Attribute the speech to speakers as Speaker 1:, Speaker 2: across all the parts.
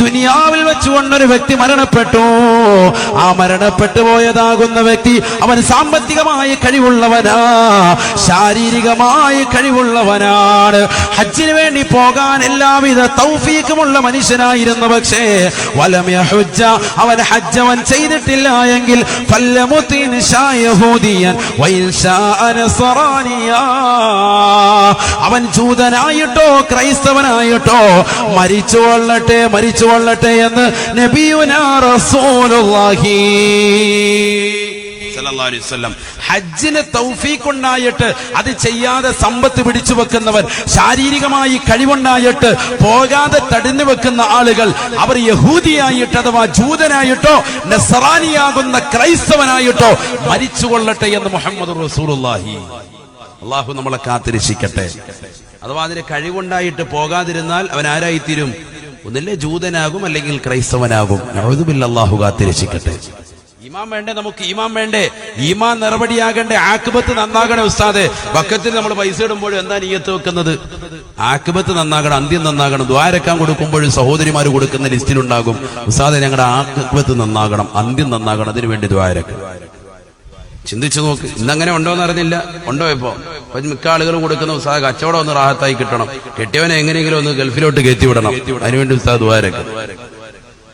Speaker 1: ദുനിയാവിൽ വെച്ചുകൊണ്ടൊരു വ്യക്തി മരണപ്പെട്ടു. ആ മരണപ്പെട്ടു പോയതാകുന്ന വ്യക്തി അവൻ സാമ്പത്തികമായി കഴിവുള്ളവനാ, ശാരീരികമായി കഴിവുള്ളവനാണ്, ഹജ്ജിന് വേണ്ടി പോകാൻ എല്ലാവിധ തൗഫീഖുമുള്ള മനുഷ്യനായിരുന്നു. പക്ഷേ വലം യഹുജ്ജ, അവൻ ഹജ്ജ് അവൻ ചെയ്തിട്ടില്ല എങ്കിൽ ഫല്ലമുത്തിൻ യഹൂദിയൻ വഇൻശാ നസറാനിയാ, അവൻ ജൂതനായിട്ടോ ക്രൈസ്തവനായിട്ടോ മരിച്ചുകൊള്ളട്ടെ എന്ന് നബിയുനാ റസൂലുള്ളാഹി സല്ലല്ലാഹു അലൈഹി വസല്ലം. ഹജ്ജിന് തൗഫീഖ് ഉണ്ടായിട്ട് അത് ചെയ്യാതെ സമ്പത്ത് പിടിച്ചു വെക്കുന്നവൻ, ശാരീരികമായി കഴിവുണ്ടായിട്ട് പോകാതെ തടഞ്ഞു വെക്കുന്ന ആളുകൾ, അവർ യഹൂദിയായിട്ട് അഥവാ ജൂതനായിട്ടോ നസ്രാനിയാകുന്ന ക്രൈസ്തവനായിട്ടോ മരിച്ചുകൊള്ളട്ടെ എന്ന് മുഹമ്മദ് റസൂലുള്ളാഹി. അള്ളാഹു നമ്മളെ കാത്തിരക്ഷിക്കട്ടെ. അഥവാ അതിന് കഴിവുണ്ടായിട്ട് പോകാതിരുന്നാൽ അവൻ ആരായിത്തീരും? ഒന്നില്ലേ ജൂതനാകും, അല്ലെങ്കിൽ ക്രൈസ്തവനാകും. നഊദു ബില്ലാഹ്, അള്ളാഹു കാത്തിരക്ഷിക്കട്ടെ. ഈമാൻ വേണ്ടേ? നമുക്ക് ഈമാൻ വേണ്ടേ? ഈമാൻ നിറപടിയാകണ്ടേ? ആഖിബത്ത് നന്നാകണേ ഉസ്താദെ. ബക്കത്തിൽ നമ്മൾ പൈസ ഇടുമ്പോഴും എന്താ നിയ്യത്ത് വെക്കുന്നത്? ആഖിബത്ത് നന്നാകണം, അന്ത്യം നന്നാകണം. ദ്വാരക്കാൻ കൊടുക്കുമ്പോഴും സഹോദരിമാർ കൊടുക്കുന്ന ലിസ്റ്റിലുണ്ടാകും, ഉസ്താദെ ഞങ്ങളുടെ ആഖിബത്ത് നന്നാകണം, അന്ത്യം നന്നാകണം, അതിനു വേണ്ടി ദ്വാരക്ക്. ചിന്തിച്ചു നോക്ക്. ഇന്നങ്ങനെ ഉണ്ടോന്ന് അറിഞ്ഞില്ല. ഉണ്ടോ? ഇപ്പൊ മിക്ക ആളുകളും കൊടുക്കുന്ന ഉസ്താദ് കച്ചവടം ഒന്ന് റാഹത്തായി കിട്ടണം, കെട്ടിയവനെ എങ്ങനെയെങ്കിലും ഒന്ന് ഗൾഫിലോട്ട് കയറ്റി വിടണം, അതിനുവേണ്ടി ഉസ്താദ് ദ്വാരക്ക്.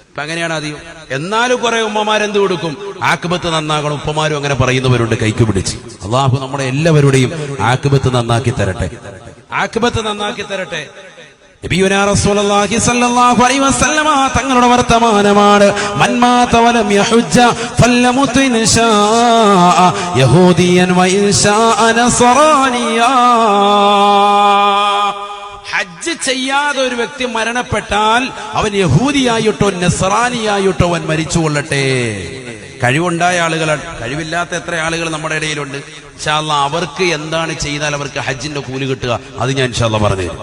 Speaker 1: ഇപ്പൊ അങ്ങനെയാണ് അധികം. എന്നാലും കുറെ ഉമ്മമാരെന്ത് കൊടുക്കും? ആഖിബത്ത് നന്നാകണം. ഉപ്പമാരും അങ്ങനെ പറയുന്നവരുണ്ട് കൈക്ക് പിടിച്ച്. അള്ളാഹു നമ്മുടെ എല്ലാവരുടെയും ആഖിബത്ത് നന്നാക്കി തരട്ടെ, ആഖിബത്ത് നന്നാക്കി തരട്ടെ. നബിയുനാ റസൂലുള്ളാഹി സ്വല്ലല്ലാഹു അലൈഹി വസല്ലമ തങ്ങളുടെ വർത്തമാനമാണ്, മൻ മാത വലം യഹുജ്ജ ഫല്ലമുത് ഇൻശാ യഹൂദിയൻ വഇൻശാ നസറാനിയാ. ഹജ്ജ് ചെയ്യാതെ ഒരു വ്യക്തി മരണപ്പെട്ടാൽ അവൻ യഹൂദിയായിട്ടോ നസ്രാനിയായിട്ടോ അവൻ മരിച്ചുകൊള്ളട്ടെ. കഴിവുണ്ടായ ആളുകളാണ്, കഴിവില്ലാത്ത എത്ര ആളുകൾ നമ്മുടെ ഇടയിലുണ്ട്. ഇൻഷാ അല്ലാഹ് അവർക്ക് എന്താണ് ചെയ്താൽ അവർക്ക് ഹജ്ജിന്റെ കൂലി കിട്ടുക, അത് ഞാൻ ഇൻഷാ അല്ലാഹ് പറഞ്ഞു തരും.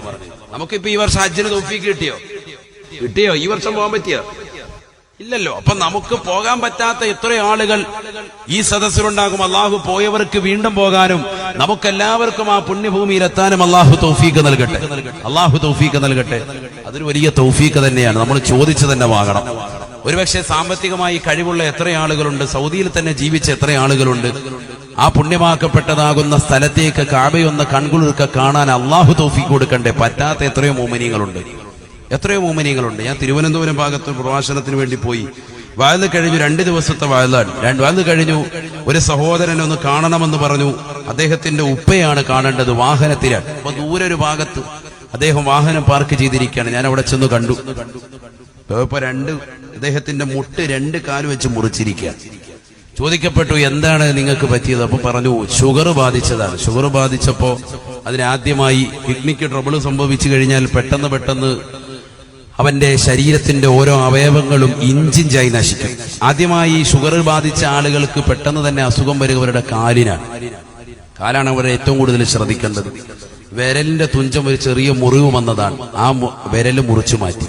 Speaker 1: നമുക്കിപ്പോ ഈ വർഷം ഹജ്ജിന് തൗഫീഖ് കിട്ടിയോ? ഈ വർഷം പോകാൻ പറ്റിയോ? ഇല്ലല്ലോ. അപ്പൊ നമുക്ക് പോകാൻ പറ്റാത്ത എത്രയോ ആളുകൾ ഈ സദസ്സിലുണ്ടാകും. അള്ളാഹു പോയവർക്ക് വീണ്ടും പോകാനും നമുക്കെല്ലാവർക്കും ആ പുണ്യഭൂമിയിൽ എത്താനും അള്ളാഹു തൗഫീഖ് നൽകട്ടെ, അള്ളാഹു തൗഫീഖ് നൽകട്ടെ. അതൊരു വലിയ തൗഫീഖ് തന്നെയാണ്, നമ്മൾ ചോദിച്ചു തന്നെ വാങ്ങണം. ഒരുപക്ഷെ സാമ്പത്തികമായി കഴിവുള്ള എത്ര ആളുകളുണ്ട്, സൗദിയിൽ തന്നെ ജീവിച്ച എത്ര ആളുകളുണ്ട്. ആ പുണ്യമാക്കപ്പെട്ടതാകുന്ന സ്ഥലത്തേക്ക് കാബയൊന്ന് കൺകുളിർക്ക കാണാൻ അള്ളാഹു തൗഫീഖ് കൊടുക്കണ്ടേ? പറ്റാത്ത എത്രയോ മോമിനികളുണ്ട്, എത്രയോ മോമിനികളുണ്ട്. ഞാൻ തിരുവനന്തപുരം ഭാഗത്ത് പ്രഭാഷണത്തിന് വേണ്ടി പോയി. വാഴ് കഴിഞ്ഞു, 2 ദിവസത്തെ വാഴാണ്. വാഴ് കഴിഞ്ഞു. ഒരു സഹോദരനെ ഒന്ന് കാണണമെന്ന് പറഞ്ഞു. അദ്ദേഹത്തിന്റെ ഉപ്പയാണ് കാണേണ്ടത്, വാഹനത്തിലാണ്. അപ്പൊ ദൂരെ ഒരു ഭാഗത്ത് അദ്ദേഹം വാഹനം പാർക്ക് ചെയ്തിരിക്കുകയാണ്. ഞാൻ അവിടെ ചെന്ന് കണ്ടു. ഇപ്പൊ അദ്ദേഹത്തിന്റെ മുട്ട് 2 കാല് വെച്ച് മുറിച്ചിരിക്കുക. ചോദിക്കപ്പെട്ടു, എന്താണ് നിങ്ങൾക്ക് പറ്റിയത്? അപ്പൊ പറഞ്ഞു, ഷുഗർ ബാധിച്ചതാണ്. ഷുഗർ ബാധിച്ചപ്പോ അതിനാദ്യമായി കിഡ്നിക്ക് ട്രബിൾ സംഭവിച്ചു കഴിഞ്ഞാൽ പെട്ടെന്ന് അവന്റെ ശരീരത്തിന്റെ ഓരോ അവയവങ്ങളും ഇഞ്ചിഞ്ചായി നശിക്കും. ആദ്യമായി ഷുഗർ ബാധിച്ച ആളുകൾക്ക് പെട്ടെന്ന് തന്നെ അസുഖം വരിക അവരുടെ കാലാണ് അവരെ ഏറ്റവും കൂടുതൽ ശ്രദ്ധിക്കേണ്ടത്. വിരലിന്റെ തുഞ്ചം ഒരു ചെറിയ മുറിവ് വന്നതാണ്. ആ വിരല് മുറിച്ചു മാറ്റി.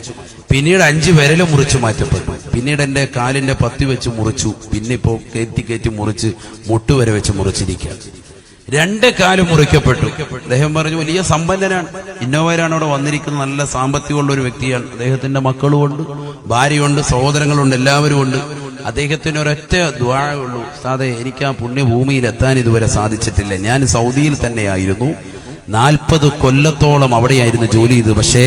Speaker 1: പിന്നീട് 5 വിരല് മുറിച്ചു മാറ്റപ്പെട്ടു. പിന്നീട് എന്റെ കാലിന്റെ പത്തി വെച്ച് മുറിച്ചു. പിന്നെ ഇപ്പോ കയറ്റി മുറിച്ച് മുട്ടുവരെ വെച്ച് മുറിച്ചിരിക്കുക. 2 കാല് മുറിക്കപ്പെട്ടു. അദ്ദേഹം പറഞ്ഞു, വലിയ സമ്പന്നനാണ്, ഇന്നോവയിലാണ് അവിടെ വന്നിരിക്കുന്നത്, നല്ല സാമ്പത്തികമുള്ള ഒരു വ്യക്തിയാണ്. അദ്ദേഹത്തിന്റെ മക്കളുമുണ്ട്, ഭാര്യയുണ്ട്, സഹോദരങ്ങളുണ്ട്, എല്ലാവരും ഉണ്ട്. അദ്ദേഹത്തിന് ഒരൊറ്റ ദുആ ഉള്ളൂ, ഉസ്താദേ എനിക്ക് ആ പുണ്യഭൂമിയിൽ എത്താൻ ഇതുവരെ സാധിച്ചിട്ടില്ല. ഞാൻ സൗദിയിൽ തന്നെയായിരുന്നു, 40 കൊല്ലത്തോളം അവിടെയായിരുന്നു ജോലി ചെയ്തത്. പക്ഷേ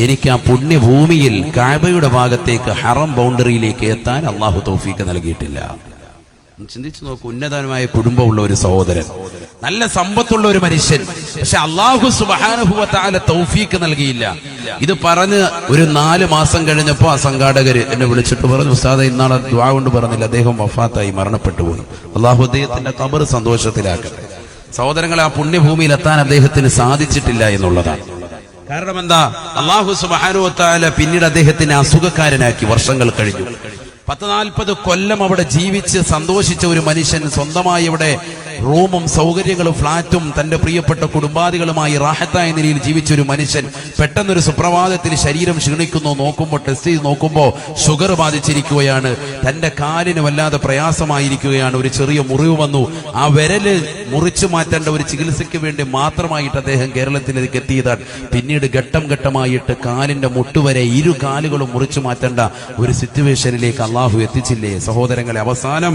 Speaker 1: എനിക്ക് ആ പുണ്യഭൂമിയിൽ കഅബയുടെ ഭാഗത്തേക്ക് ഹറം ബൗണ്ടറിയിലേക്ക് എത്താൻ അള്ളാഹു തൗഫീഖ് നൽകിയിട്ടില്ല. ചിന്തിച്ചു നോക്കൂ, ഉന്നതമായ കുടുംബമുള്ള ഒരു സഹോദരൻ, നല്ല സമ്പത്തുള്ള ഒരു മനുഷ്യൻ, പക്ഷെ അള്ളാഹു സുബ്ഹാനഹു വ തആല തൗഫീഖ് നൽകിയില്ല. ഇത് പറഞ്ഞ് ഒരു 4 മാസം കഴിഞ്ഞപ്പോ ആ സംഘാടകര് എന്നെ വിളിച്ചിട്ട് പറഞ്ഞു, ഉസ്താദേ ഇന്നാളെ ദുആ കൊണ്ട് പറഞ്ഞില്ല, അദ്ദേഹം വഫാത്തായി, മരണപ്പെട്ടു പോയി. അള്ളാഹു അദ്ദേഹത്തിന്റെ ഖബർ സന്തോഷത്തിലാക്കട്ടെ. സഹോദരങ്ങളെ, ആ പുണ്യഭൂമിയിൽ എത്താൻ അദ്ദേഹത്തിന് സാധിച്ചിട്ടില്ല എന്നുള്ളതാണ്. കാരണം എന്താ? അള്ളാഹു സുബ്ഹാനഹു വ തആല പിന്നീട് അദ്ദേഹത്തിനെ അസുഖക്കാരനാക്കി. വർഷങ്ങൾ കഴിഞ്ഞു. 40 കൊല്ലം അവിടെ ജീവിച്ച് സന്തോഷിച്ച ഒരു മനുഷ്യൻ, സ്വന്തമായി ഇവിടെ റൂമും സൗകര്യങ്ങളും ഫ്ളാറ്റും തന്റെ പ്രിയപ്പെട്ട കുടുംബാദികളുമായി റാഹത്തായ നിലയിൽ ജീവിച്ച ഒരു മനുഷ്യൻ പെട്ടെന്നൊരു സുപ്രഭാതത്തിൽ ശരീരം ക്ഷീണിക്കുന്നു. നോക്കുമ്പോൾ ടെസ്റ്റ് ചെയ്ത് നോക്കുമ്പോൾ ഷുഗർ ബാധിച്ചിരിക്കുകയാണ്. തന്റെ കാലിന് വല്ലാതെ പ്രയാസമായിരിക്കുകയാണ്. ഒരു ചെറിയ മുറിവ് വന്നു. ആ വിരല് മുറിച്ചു മാറ്റേണ്ട ഒരു ചികിത്സയ്ക്ക് വേണ്ടി മാത്രമായിട്ട് അദ്ദേഹം കേരളത്തിലേക്ക് എത്തിയതാണ്. പിന്നീട് ഘട്ടം ഘട്ടമായിട്ട് കാലിന്റെ മുട്ടുവരെ ഇരു കാലുകളും മുറിച്ചു മാറ്റേണ്ട ഒരു സിറ്റുവേഷനിലേക്ക് അള്ളാഹു എത്തിച്ചില്ലേ സഹോദരങ്ങളെ? അവസാനം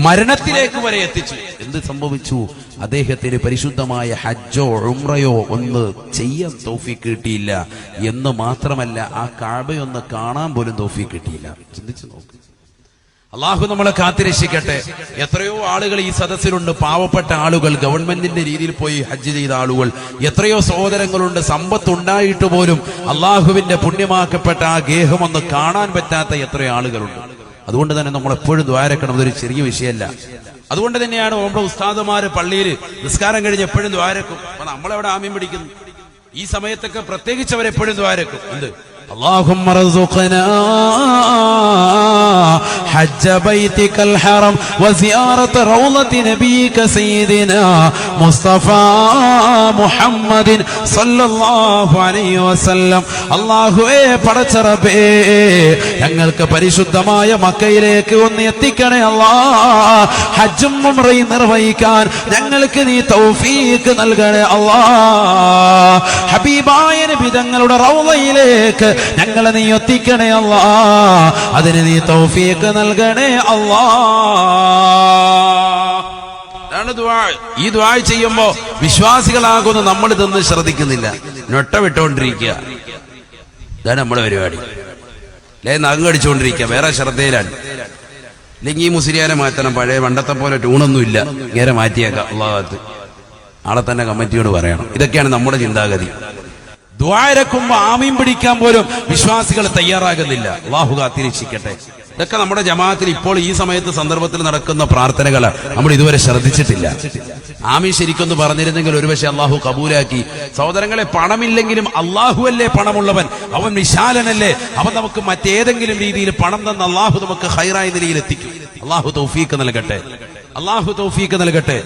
Speaker 1: മരണത്തിലേക്ക് വരെ എത്തിച്ചു. എന്ത് സംഭവിച്ചു? അദ്ദേഹത്തിന് പരിശുദ്ധമായ ഹജ്ജോ ഉംറയോ ഒന്ന് ചെയ്യാൻ തൗഫീഖ് കിട്ടിയില്ല എന്ന് മാത്രമല്ല, ആ കഅബയൊന്ന് കാണാൻ പോലും തൗഫീഖ് കിട്ടിയില്ല. ചിന്തിച്ചു നോക്ക്. അള്ളാഹു നമ്മളെ കാത്തിരക്ഷിക്കട്ടെ. എത്രയോ ആളുകൾ ഈ സദസ്സിലുണ്ട്, പാവപ്പെട്ട ആളുകൾ, ഗവൺമെന്റിന്റെ രീതിയിൽ പോയി ഹജ്ജ് ചെയ്ത ആളുകൾ, എത്രയോ സഹോദരങ്ങളുണ്ട്. സമ്പത്തുണ്ടായിട്ട് പോലും അള്ളാഹുവിന്റെ പുണ്യമാക്കപ്പെട്ട ആ ഗേഹം ഒന്ന് കാണാൻ പറ്റാത്ത എത്രയോ ആളുകളുണ്ട്. അതുകൊണ്ട് തന്നെ നമ്മൾ എപ്പോഴും ദ്വാരക്കണം. അതൊരു ചെറിയ വിഷയമല്ല. അതുകൊണ്ട് തന്നെയാണ് നമ്മുടെ ഉസ്താദുമാര് പള്ളിയിൽ നിസ്കാരം കഴിഞ്ഞ് എപ്പോഴും ദ്വാരക്കും. അപ്പൊ നമ്മളെവിടെ ആമീൻ പിടിക്കുന്നു? ഈ സമയത്തൊക്കെ പ്രത്യേകിച്ച് അവരെപ്പോഴും ദ്വാരക്കും. എന്ത്? اللهم ارزقنا حج بيتك الحرم وزيارة روضة نبيك سيدنا مصطفى محمد صلى الله عليه وسلم. അല്ലാഹുവേ പടച്ച റബ്ബേ, ഞങ്ങൾക്ക് പരിശുദ്ധമായ മക്കയിലേക്ക് ഒന്ന് എത്തിക്കണേ അല്ലാഹ്. ഹജ്ജും ഉംറയും നിർവഹിക്കാൻ ഞങ്ങൾക്ക് നീ തൗഫീഖ് നൽകണേ അല്ലാഹ്. ഹബീബായ നബി തങ്ങളുടെ റൗളയിലേക്ക് ഞങ്ങളെ നീ എത്തിക്കണേ അല്ലാഹ്. അതിന് നീ തൗഫീഖ് നൽകണേ അല്ലാഹ്. ഈ ദുആ ചെയ്യുമ്പോ വിശ്വാസികളാകുന്ന നമ്മൾ ഇതൊന്നും ശ്രദ്ധിക്കുന്നില്ല, നൊട്ട വിട്ടുകൊണ്ടിരിക്കുക. ഇതാണ് നമ്മുടെ പരിപാടി. അല്ലെ നഖടിച്ചുകൊണ്ടിരിക്കുക, വേറെ ശ്രദ്ധയിലാണ്. അല്ലെങ്കിൽ ഈ മുസ്ലിയാരെ മാറ്റണം, പഴയ പണ്ടത്തെ പോലെ ട്യൂണൊന്നും ഇല്ല, നേരെ മാറ്റിയേക്കാം. അള്ളാഹത്ത് നാളെ തന്നെ കമ്മിറ്റിയോട് പറയണം. ഇതൊക്കെയാണ് നമ്മുടെ ചിന്താഗതി. ദ്വാരക്കുമ്പോ ആമീൻ പിടിക്കാൻ പോലും വിശ്വാസികൾ തയ്യാറാകുന്നില്ല. അല്ലാഹു കാത്തിരക്ഷിക്കട്ടെ. ഇതൊക്കെ നമ്മുടെ ജമാഅത്തിൽ ഇപ്പോൾ ഈ സമയത്ത് സന്ദർഭത്തിൽ നടക്കുന്ന പ്രാർത്ഥനകൾ നമ്മൾ ഇതുവരെ ശ്രദ്ധിച്ചിട്ടില്ല. ആമീൻ ശരിക്കൊന്ന് പറഞ്ഞിരുന്നെങ്കിൽ ഒരുപക്ഷെ അള്ളാഹു കബൂലാക്കി. സഹോദരങ്ങളെ, പണമില്ലെങ്കിലും അള്ളാഹുവല്ലേ പണമുള്ളവൻ, അവൻ വിശാലനല്ലേ. അവൻ നമുക്ക് മറ്റേതെങ്കിലും രീതിയിൽ പണം തന്ന അള്ളാഹു നമുക്ക് ഹൈറായ നിലയിൽ എത്തിക്കും. അള്ളാഹു തൗഫീഖ് നൽകട്ടെ. അള്ളാഹു തൗഫീഖ് നൽകട്ടെ.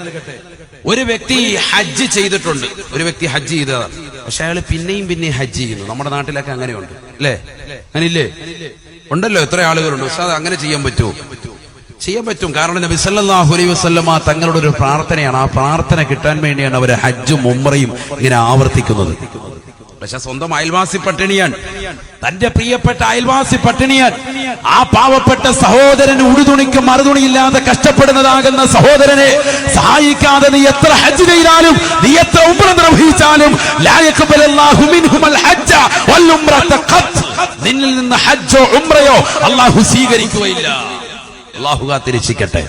Speaker 1: ഒരു വ്യക്തി ഹജ്ജ് ചെയ്തിട്ടുണ്ട്, ഒരു വ്യക്തി ഹജ്ജ് ചെയ്തതാണ്. പക്ഷെ അയാൾ പിന്നെയും ഹജ്ജ് ചെയ്യുന്നു. നമ്മുടെ നാട്ടിലൊക്കെ അങ്ങനെയുണ്ട്, അല്ലേ? അങ്ങനില്ലേ? ഉണ്ടല്ലോ, എത്ര ആളുകളുണ്ട്. ഉസ്താദ് അങ്ങനെ ചെയ്യാൻ പറ്റുമോ? ചെയ്യാൻ പറ്റും. കാരണം നബി സല്ലല്ലാഹു അലൈഹി വസല്ലമ തങ്ങളുടെ ഒരു പ്രാർത്ഥനയാണ്. ആ പ്രാർത്ഥന കിട്ടാൻ വേണ്ടിയാണ് അവർ ഹജ്ജും ഉംറയും ഇങ്ങനെ ആവർത്തിക്കുന്നത്. പക്ഷെ സ്വന്തം അയൽവാസി പട്ടിണിയാണ്, തന്റെ പ്രിയപ്പെട്ട അയൽവാസി പട്ടിണിയാണ്. ആ പാവപ്പെട്ട സഹോദരന് ഉടുതുണിക്ക് മറുതുണിയില്ലാതെ കഷ്ടപ്പെടുന്നതാകുന്ന സഹോദരനെ സഹായിക്കാതെ നീ എത്ര ഹജ്ജ് ചെയ്താലും, നീ എത്ര ഉംറ നിർവഹിച്ചാലും, ലാ യഖ്ബലല്ലാഹു മിൻഹുൽ ഹജ്ജ വൽ ഉംറത ഖത്ത്, നിന്നിൽ നിന്ന് ഹജ്ജോ ഉംറയോ അല്ലാഹു സ്വീകരിക്കുകയില്ല. അല്ലാഹു കാത്തിരക്ഷിക്കട്ടെ.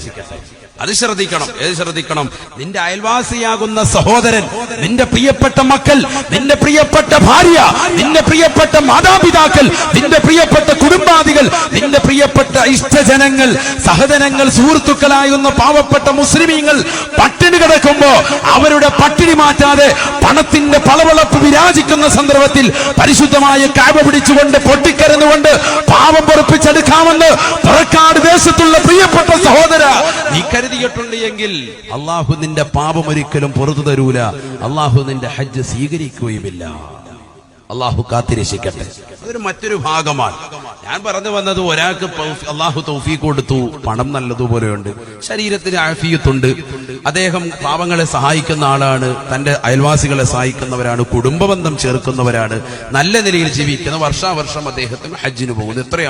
Speaker 1: അത് ശ്രദ്ധിക്കണം. ഏത് ശ്രദ്ധിക്കണം? നിന്റെ അയൽവാസിയാകുന്ന സഹോദരൻ, നിന്റെ പ്രിയപ്പെട്ട മക്കൾ, നിന്റെ പ്രിയപ്പെട്ട ഭാര്യ, നിന്റെ പ്രിയപ്പെട്ട മാതാപിതാക്കൾ, നിന്റെ പ്രിയപ്പെട്ട കുടുംബാദികൾ, നിന്റെ പ്രിയപ്പെട്ട ഇഷ്ടജനങ്ങൾ, സഹജനങ്ങൾ, സുഹൃത്തുക്കളാകുന്ന പാവപ്പെട്ട മുസ്ലിമീങ്ങൾ പട്ടിണി കിടക്കുമ്പോ അവരുടെ പട്ടിണി മാറ്റാതെ പണത്തിന്റെ പളവളപ്പ് വിരാജിക്കുന്ന സന്ദർഭത്തിൽ പരിശുദ്ധമായ കഅബ പിടിച്ചുകൊണ്ട് പൊട്ടിക്കരന്നുകൊണ്ട് പാവം പൊറുപ്പിച്ചെടുക്കാമെന്ന് പറക്കാട് ദേശത്തുള്ള പ്രിയപ്പെട്ട സഹോദര നീ കരുതിയിട്ടുണ്ട് എങ്കിൽ അള്ളാഹു നിന്റെ പാപം ഒരിക്കലും പുറത്തു തരൂല. അള്ളാഹു നിന്റെ ഹജ്ജ് സ്വീകരിക്കുകയുമില്ല. അള്ളാഹു കാത്തിരക്ഷിക്കട്ടെ. അതൊരു മറ്റൊരു ഭാഗമാണ്. ഞാൻ പറഞ്ഞു വന്നത്, ഒരാൾക്ക് അള്ളാഹു തൗഫീഖ് കൊടുത്തു, പണം നല്ലതുപോലെയുണ്ട്, ശരീരത്തിന് ആഫിയത്തുണ്ട്, അദ്ദേഹം പാവങ്ങളെ സഹായിക്കുന്ന ആളാണ്, തന്റെ അയൽവാസികളെ സഹായിക്കുന്നവരാണ്, കുടുംബബന്ധം ചേർക്കുന്നവരാണ്, നല്ല നിലയിൽ ജീവിക്കുന്ന, വർഷാവർഷം അദ്ദേഹത്തിന് ഹജ്ജിന് പോകുന്നു. എത്ര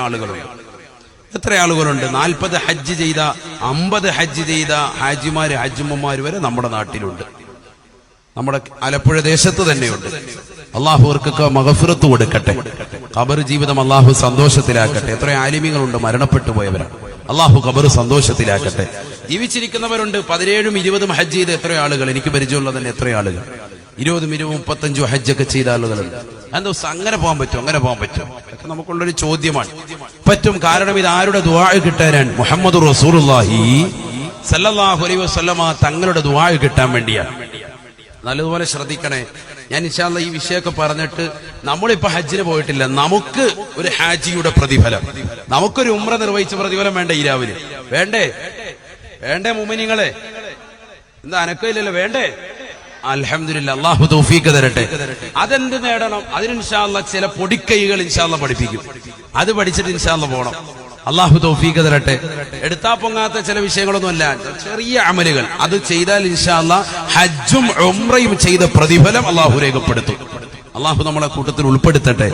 Speaker 1: ആളുകളുണ്ട്? 40 ഹജ്ജ് ചെയ്ത, 50 ഹജ്ജ് ചെയ്ത ഹാജിമാര്, ഹജ്ജുമ്മമാര് വരെ നമ്മുടെ നാട്ടിലുണ്ട്, നമ്മുടെ ആലപ്പുഴ ദേശത്ത് തന്നെയുണ്ട്. അള്ളാഹു അവർക്കൊക്കെ മഗ്ഫിറത്ത് കൊടുക്കട്ടെ. ഖബർ ജീവിതം അള്ളാഹു സന്തോഷത്തിലാക്കട്ടെ. എത്ര ആലിമീങ്ങളുണ്ട് മരണപ്പെട്ടു പോയവരാണ്. അള്ളാഹു ഖബർ സന്തോഷത്തിലാക്കട്ടെ. ജീവിച്ചിരിക്കുന്നവരുണ്ട്. 17ഉം 20ഉം ഹജ്ജ് ചെയ്ത എത്ര ആളുകൾ, എനിക്ക് പരിചയമുള്ള തന്നെ എത്ര ആളുകൾ 20ഉം 20ഉം 35ഉം ഹജ്ജൊക്കെ ചെയ്ത ആളുകളുണ്ട്. എന്താ അങ്ങനെ പോകാൻ പറ്റും? അങ്ങനെ പോകാൻ പറ്റും? അതൊക്കെ നമുക്കുള്ളൊരു ചോദ്യമാണ്. പറ്റും. കാരണം ഇത് ആരുടെ ദുആ കിട്ടാനാണ്? മുഹമ്മദ് റസൂലുള്ളാഹി സല്ലല്ലാഹു അലൈഹി വസല്ലമ തങ്ങളുടെ ദുആ കിട്ടാൻ വേണ്ടിയാണ്. നല്ലതുപോലെ ശ്രദ്ധിക്കണേ. ഞാൻ ഇൻഷാ അല്ലാഹ് ഈ വിഷയമൊക്കെ പറഞ്ഞിട്ട്, നമ്മളിപ്പോ ഹജ്ജിന് പോയിട്ടില്ല, നമുക്ക് ഒരു ഹാജിയുടെ പ്രതിഫലം, നമുക്കൊരു ഉംറ നിർവഹിച്ച പ്രതിഫലം വേണ്ടേ? ഈ രാവിലെ വേണ്ടേ? മുഅ്മിനീങ്ങളെ, എന്താ അനക്കമില്ലല്ലോ? വേണ്ടേ? അൽഹംദുലില്ലാഹ്, അല്ലാഹു തൗഫീഖ് തരട്ടെ. അതെന്ത് നേടണം? അതിന് ഇൻഷാ അല്ലാഹ് ചില പൊടിക്കൈകൾ ഇൻഷാ അല്ലാഹ് പഠിപ്പിക്കും. അത് പഠിച്ചിട്ട് ഇൻഷാ അല്ലാഹ് പോകണം. അള്ളാഹു തൗഫീഖ് തരട്ടെ. എടുത്താ പൊങ്ങാത്ത ചില വിഷയങ്ങളൊന്നുമല്ല, ചെറിയ അമലുകൾ. അത് ചെയ്താൽ ഇൻഷാ അല്ലാഹ് ഹജ്ജും ഉംറയും ചെയ്ത പ്രതിഫലം അള്ളാഹു രേഖപ്പെടുത്തും. അള്ളാഹു നമ്മളെ കൂട്ടത്തിൽ ഉൾപ്പെടുത്തട്ടെ.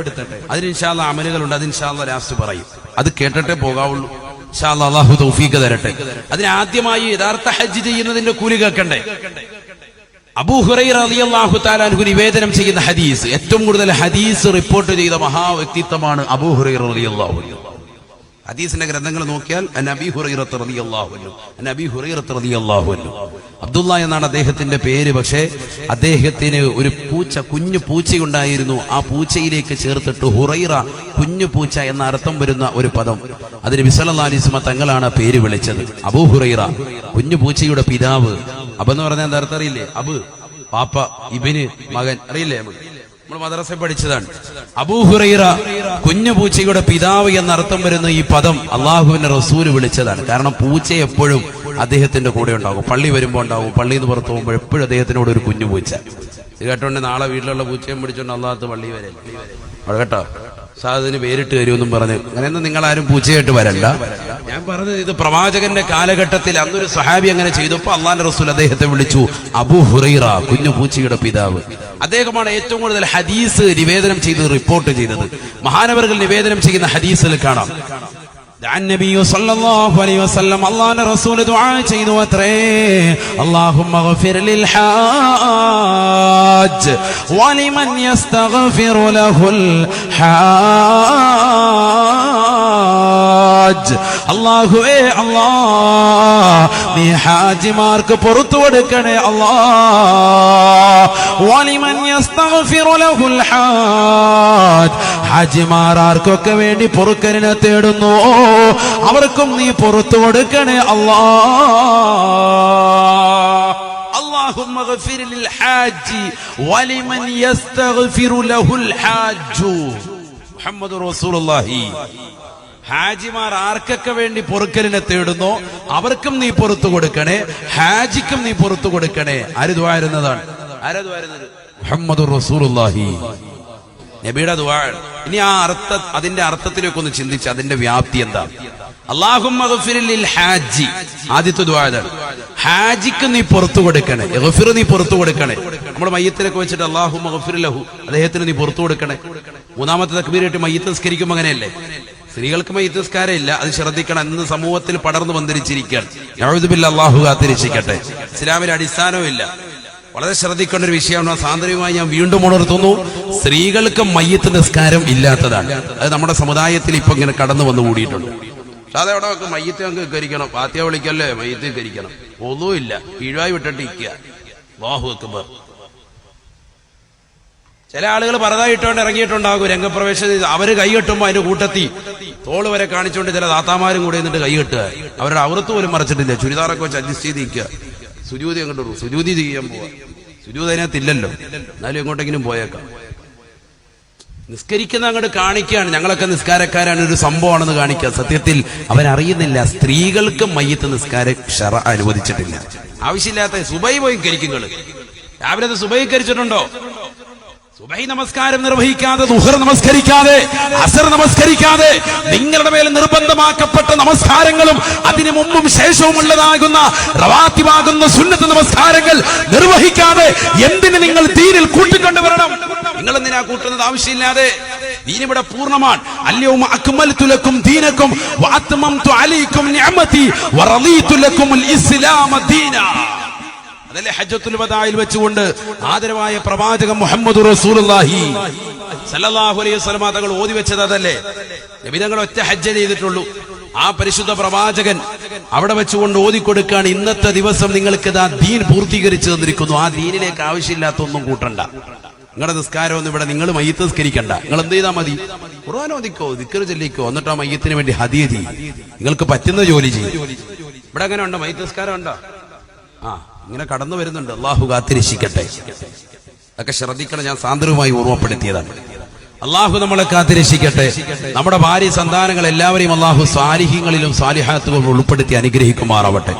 Speaker 1: അതിന് ഇൻഷാ അല്ലാഹ് അമലുകളുണ്ട്. അത് ഇൻഷാ അല്ലാഹ് ലാസ്റ്റ് പറയും. അത് കേട്ടിട്ടേ പോകാവുള്ളൂ. ഇൻഷാ അല്ലാഹ് അള്ളാഹു തൗഫീഖ് തരട്ടെ. അതിന് ആദ്യമായി യഥാർത്ഥ ഹജ്ജ് ചെയ്യുന്നതിന്റെ കൂലി കേൾക്കണ്ടേ? അബൂ ഹുറൈറ റളിയല്ലാഹു തആല അൻഹു നിവേദനം ചെയ്യുന്ന ഹദീസ്, ഏറ്റവും കൂടുതൽ ഹദീസ് റിപ്പോർട്ട് ചെയ്ത മഹാവ്യക്തിത്വമാണ് അബൂ ഹുറൈറ റളിയല്ലാഹു അൻഹു. ഹദീസിന്റെ ഗ്രന്ഥങ്ങൾ നോക്കിയാൽ നബി ഹുറൈറ റളിയല്ലാഹു അൻഹു, നബി ഹുറൈറ റളിയല്ലാഹു അൻഹു. അബ്ദുള്ള എന്നാണ് അദ്ദേഹത്തിന്റെ പേര്. പക്ഷേ അദ്ദേഹത്തിന് ഒരു പൂച്ച, കുഞ്ഞു പൂച്ചയുണ്ടായിരുന്നു. ആ പൂച്ചയിലേക്ക് ചേർത്തിട്ട് ഹുറൈറ, കുഞ്ഞു പൂച്ച എന്ന അർത്ഥം വരുന്ന ഒരു പദം, അതിന് നബി സല്ലല്ലാഹു അലൈഹി വസല്ലം തങ്ങളാണ് പേര് വിളിച്ചത്. അബൂ ഹുറൈറ, കുഞ്ഞു പൂച്ചയുടെ പിതാവ്. അബെന്ന് പറഞ്ഞാൽ എന്താ അർത്ഥം അറിയില്ലേ? അബ് പാപ്പ, ഇബ്ന് മകൻ, അറിയില്ലേ? നമ്മൾ മദ്രസയിൽ പഠിച്ചതാണ്. അബൂ ഹുറൈറ, കുഞ്ഞു പൂച്ചയുടെ പിതാവ് എന്നർത്ഥം വരുന്ന ഈ പദം അള്ളാഹുവിന്റെ റസൂല് വിളിച്ചതാണ്. കാരണം പൂച്ച എപ്പോഴും അദ്ദേഹത്തിന്റെ കൂടെ ഉണ്ടാകും. പള്ളി വരുമ്പോൾ ഉണ്ടാവും, പള്ളിയിൽ നിന്ന് പുറത്തു പോകുമ്പോൾ എപ്പോഴും അദ്ദേഹത്തിനോട് ഒരു കുഞ്ഞു പൂച്ച. ഇത് കേട്ടോണ്ട് നാളെ വീട്ടിലുള്ള പൂച്ചയും പിടിച്ചോണ്ട് അള്ളാഹത്ത് പള്ളി വരെ അവിടെ കേട്ടോ സാധന് പേരിട്ട് തരുമെന്നും പറഞ്ഞ് അങ്ങനെയൊന്നും നിങ്ങളാരും പൂച്ചയായിട്ട് വരണ്ട. ഞാൻ പറഞ്ഞത് ഇത് പ്രവാചകന്റെ കാലഘട്ടത്തിൽ അന്നൊരു സഹാബി അങ്ങനെ ചെയ്തപ്പോൾ അള്ളാന്റെ റസൂൽ അദ്ദേഹത്തെ വിളിച്ചു അബൂ ഹുറൈറ, കുഞ്ഞു പൂച്ചയുടെ പിതാവ്. അദ്ദേഹമാണ് ഏറ്റവും കൂടുതൽ ഹദീസ് നിവേദനം ചെയ്ത് റിപ്പോർട്ട് ചെയ്തത്. മഹാനവറുകൾ നിവേദനം ചെയ്യുന്ന ഹദീസിൽ കാണാം, النبي صلى الله عليه وسلم الله رسول دعاء ചെയ്തു അത്രേ, اللهم اغفر للحاج ولمن يستغفر له الحاج. അല്ലാഹുവേ, അല്ലാഹ് നീ ഹാജിമാർക്ക് പുറത്തു കൊടുക്കണേ അല്ലാഹ്. വലിമൻ യസ്തഗ്ഫിറു ലഹുൽ ഹാജ്, ഹാജിമാർ ആർക്കൊക്കെ വേണ്ടി പൊറുക്കലിനെ തേടുന്നു അവർക്കും നീ പുറത്തു കൊടുക്കണേ അല്ലാഹ്. اللهم اغفر للحاج ولمن يستغفر له الحاج. മുഹമ്മദ് റസൂലുള്ളാഹി. ഹാജിമാർ ആർക്കൊക്കെ വേണ്ടി പൊറുക്കലിനെ തേടുന്നോ അവർക്കും നീ പുറത്തു കൊടുക്കണേ, ഹാജിക്കും നീ പുറത്തു കൊടുക്കണേ. ആര് ദുആ ചെയ്യുന്നതാണ്? ആരാ ദുആ ചെയ്യുന്നത്? മുഹമ്മദ് റസൂലുള്ളാഹി, നബിയുടെ ദുആ. ഇനി ആ അതിന്റെ അർത്ഥത്തിലേക്കൊന്ന് ചിന്തിച്ച് അതിന്റെ വ്യാപ്തി എന്താ? അല്ലാഹുമ്മ ഗഫിർ ലിൽ ഹാജി, ആദ്യത്തെ ദുആ ഇതാണ്. ഹാജിക്ക് നീ പുറത്തു കൊടുക്കണേ, ഗഫിർ നീ പുറത്തു കൊടുക്കണേ. നമ്മുടെ മയ്യത്തിലൊക്കെ വെച്ചിട്ട് അല്ലാഹുമ്മ ഗഫിർ ലഹു, അദ്ദേഹത്തിന് നീ പുറത്തു കൊടുക്കണേ. മൂന്നാമത്തെ തക്ബീറായിട്ട് മയ്യത്ത് നിസ്കരിക്കുമ്പോൾ അങ്ങനെയല്ലേ? സ്ത്രീകൾക്ക് മയ്യത്ത് നിസ്കാരം ഇല്ല, അത് ശ്രദ്ധിക്കണം. ഇന്ന് സമൂഹത്തിൽ പടർന്നു വന്നിരിക്കുകയാണ്. യഊദു ബില്ലാഹി, അല്ലാഹു കാത്തിരക്ഷിക്കട്ടെ. ഇസ്ലാമിന് അടിസ്ഥാനമില്ല. വളരെ ശ്രദ്ധിക്കേണ്ട ഒരു വിഷയമാണ്. സാന്ദര്യമായി ഞാൻ വീണ്ടും ഉണർത്തുന്നു, സ്ത്രീകൾക്ക് മയ്യത്ത് നിസ്കാരം ഇല്ലാത്തതാണ്. അത് നമ്മുടെ സമുദായത്തിൽ ഇപ്പൊ ഇങ്ങനെ കടന്നു വന്നു കൂടിയിട്ടുണ്ട്. പക്ഷെ അതവിടെ മയ്യത്ത് ഞങ്ങൾക്ക് കരിക്കണം, ഫാത്തിഹ വിളിക്കല്ലേ മയ്യത്ത് കരിക്കണം, ഒന്നുമില്ല, കീഴായി വിട്ടിട്ട് ഇരിക്കുക. അല്ലാഹു അക്ബർ. ചില ആളുകൾ പറതായിട്ടോണ്ട് ഇറങ്ങിയിട്ടുണ്ടാകും രംഗപ്രവേശനം. അവര് കൈകെട്ടുമ്പോ അതിന്റെ കൂട്ടത്തി തോള് വരെ കാണിച്ചുകൊണ്ട് ചില താത്താമാരും കൂടെ എന്നിട്ട് കൈകെട്ടുക. അവരുടെ ഔറത്ത് പോലും മറച്ചിട്ടില്ല, ചുരിദാറൊക്കെ വെച്ച് അഡ്ജസ്റ്റ് ചെയ്ത് നിൽക്കുക. സുജൂതി അങ്ങോട്ട് സുജൂതി ചെയ്യാൻ പോവാ. സുജൂത് അതിനകത്തില്ലല്ലോ, എന്നാലും എങ്ങോട്ടെങ്കിലും പോയേക്കാം. നിസ്കരിക്കുന്ന അങ്ങോട്ട് കാണിക്കുകയാണ്, ഞങ്ങളൊക്കെ നിസ്കാരക്കാരാണ്, ഒരു സംഭവമാണെന്ന് കാണിക്കുക. സത്യത്തിൽ അവരറിയുന്നില്ല സ്ത്രീകൾക്ക് മയ്യത്ത് നിസ്കാരം ശറഅ അനുവദിച്ചിട്ടില്ല. ആവശ്യമില്ലാത്ത സുബൈ പോയി കരിക്കുങ്ങൾ. രാവിലെ സുബൈ കരിച്ചിട്ടുണ്ടോ? സുബഹി നമസ്കാരം നിർവഹിക്കാതെ, ദുഹർ നമസ്കരിക്കാതെ, അസർ നമസ്കരിക്കാതെ, നിങ്ങളുടെ മേൽ നിർബന്ധമാക്കപ്പെട്ട നമസ്കാരങ്ങളും അതിനു മുമ്പും ശേഷവും ഉള്ളതാകുന്ന റവാത്തിബാകുന്ന സുന്നത്ത് നമസ്കാരങ്ങൾ നിർവഹിക്കാതെ എന്തിന് നിങ്ങൾ ദീനിൽ കൂട്ടിക്കൊണ്ടുവരണം? നിങ്ങൾ എന്തിനാ കൂട്ടുന്നത് ആവശ്യമില്ലാതെ? ദീൻ ഇവിടെ പൂർണ്ണമാണ്. അൽയൗമ അക്മൽതു ലക്കും ദീനക്കും വഅത്മംതു അലൈക്കും നിഅമതി വറളീതു ലക്കുമുൽ ഇസ്ലാമ ദീനാ. അതല്ലേ ഹജ്ജത്തുൽ വദായിൽ വെച്ചുകൊണ്ട് ആദരവായ പ്രവാചകൻ മുഹമ്മദ് റസൂലുള്ളാഹി സല്ലല്ലാഹു അലൈഹി വസല്ലം തങ്ങൾ ഓതി വെച്ചത് അതല്ലേ? നബി തങ്ങൾ ഒറ്റ ഹജ്ജ് ചെയ്തിട്ടുള്ളൂ. ആ പരിശുദ്ധ പ്രവാചകൻ അവിടെ വെച്ചുകൊണ്ട് ഓതിക്കൊടുക്കുകയാണ്, ഇന്നത്തെ ദിവസം നിങ്ങൾക്ക് ഇതാ ദീൻ പൂർത്തീകരിച്ചു തന്നിരിക്കുന്നു. ആ ദീനിലേക്ക് ആവശ്യമില്ലാത്ത ഒന്നും കൂട്ടണ്ട. നിങ്ങളുടെ നിസ്കാരമൊന്നും ഇവിടെ നിങ്ങൾ മയ്യത്ത് നിസ്കരിക്കണ്ട. നിങ്ങൾ എന്ത് ചെയ്താൽ മതി? ഖുർആൻ ഓതിക്കോ, ദിക്ർ ചൊല്ലിക്കോ, എന്നിട്ട് ആ മയ്യത്തിന് വേണ്ടി ഹദിയ ചെയ്യും. നിങ്ങൾക്ക് പറ്റുന്ന ജോലി ചെയ്യും. ഇവിടെ അങ്ങനെ ഉണ്ടോ? മയ്യത്ത് നിസ്കാരം ഉണ്ടോ? ഇങ്ങനെ കടന്നു വരുന്നുണ്ട്. അള്ളാഹു കാത്തിരക്ഷിക്കട്ടെ. അതൊക്കെ ശ്രദ്ധിക്കണം. ഞാൻ സാന്ദർഭമായി ഓർമ്മപ്പെടുത്തിയതാണ്. അള്ളാഹു നമ്മളെ കാത്തിരക്ഷിക്കട്ടെ. നമ്മുടെ ഭാര്യ സന്താനങ്ങൾ എല്ലാവരെയും അള്ളാഹു സാലിഹീങ്ങളിലും സാലിഹാത്തുകളും ഉൾപ്പെടുത്തി അനുഗ്രഹിക്കുമാറാവട്ടെ.